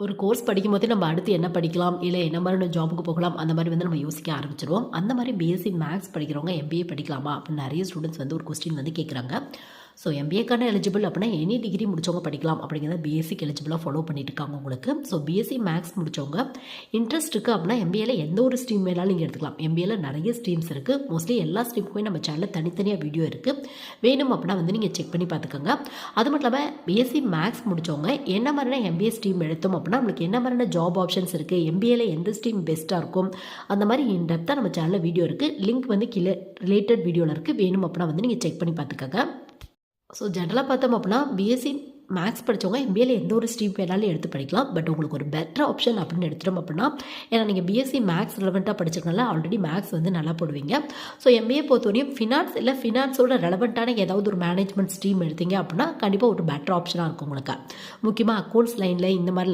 ஒரு கோர்ஸ் படிக்கும்போதே நம்ம அடுத்து என்ன படிக்கலாம், இல்ல என்ன மாதிரியான ஜாபுக்கு போகலாம், அந்த மாரி வந்து நம்ம யோசிக்க ஆரம்பிச்சுருவோம். அந்த மாரி பிஎஸ்சி மேத்ஸ் படிக்கிறவங்க எம்பிஏ படிக்கலாமா? அப்படின்னு நெறைய ஸ்டூடண்ட்ஸ் வந்து ஒரு கொஸ்டின் வந்து கேட்குறாங்க. ஸோ எம்பிஏக்கான எலிஜிபிள் அப்படின்னா எனி டிகிரி முடிச்சவங்க படிக்கலாம் அப்படிங்கிறத பிஎஸ்சிக்கு எலிஜிபிளாக ஃபாலோ பண்ணிட்டு இருக்காங்க உங்களுக்கு. ஸோ பிஎஸ்சி மேத்ஸ் முடிச்சவங்க இன்ட்ரெஸ்ட் இருக்குது அப்படின்னா எம்பிஏல எந்த ஒரு ஸ்ட்ரீம் வேணாலும் நீங்கள் எடுத்துக்கலாம். எம்பிஏல நிறைய ஸ்ட்ரீம்ஸ் இருக்குது. மோஸ்ட்லி எல்லா ஸ்ட்ரீமுக்குமே நம்ம சேனலில் தனித்தனியாக வீடியோ இருக்குது. வேணும் அப்படின்னா வந்து நீங்கள் செக் பண்ணி பார்த்துக்கோங்க. அது மட்டும் இல்லாமல் பிஎஸ்சி மேத்ஸ் முடிச்சவங்க என்ன மாதிரியான எம்பிஏ ஸ்ட்ரீம் எடுத்தோம் அப்படின்னா நம்மளுக்கு என்ன மாதிரியான ஜாப் ஆப்ஷன்ஸ் இருக்குது, எம்பிஏல எந்த ஸ்ட்ரீம் பெஸ்ட்டாக இருக்கும், அந்த மாதிரி இன் டெப்த்தாக நம்ம சேனலில் வீடியோ இருக்குது. லிங்க் வந்து கீழே ரிலேட்டட் வீடியோவில் இருக்குது. வேணும் அப்படின்னா வந்து நீங்கள் செக் பண்ணி பார்த்துக்கோங்க. ஸோ ஜென்ரலாக பார்த்தோம் அப்படின்னா பிஎஸ்சி மேத்ஸ் படித்தவங்க எம்பிஏல எந்த ஒரு ஸ்ட்ரீம் வேணாலும் எடுத்து படிக்கலாம். பட் உங்களுக்கு ஒரு பெட்டர் ஆப்ஷன் அப்படின்னு எடுத்துட்டோம் அப்படின்னா, ஏன்னா நீங்கள் பிஎஸ்சி மேத்ஸ் ரெலவெண்ட்டாக படிச்சிருக்கனால ஆல்ரெடி மேத்ஸ் வந்து நல்லா போடுவீங்க. ஸோ எம்பிஏ பொறுத்தவரையும் ஃபினான்ஸ் இல்லை ஃபினான்ஸோட ரெலவெண்ட்டான ஏதாவது ஒரு மேனேஜ்மெண்ட் ஸ்ட்ரீம் எடுத்தீங்க அப்படின்னா கண்டிப்பாக ஒரு பெட்டர் ஆப்ஷனாக இருக்கும் உங்களுக்கு. முக்கியமாக அக்கௌண்ட்ஸ் லைனில் இந்த மாதிரி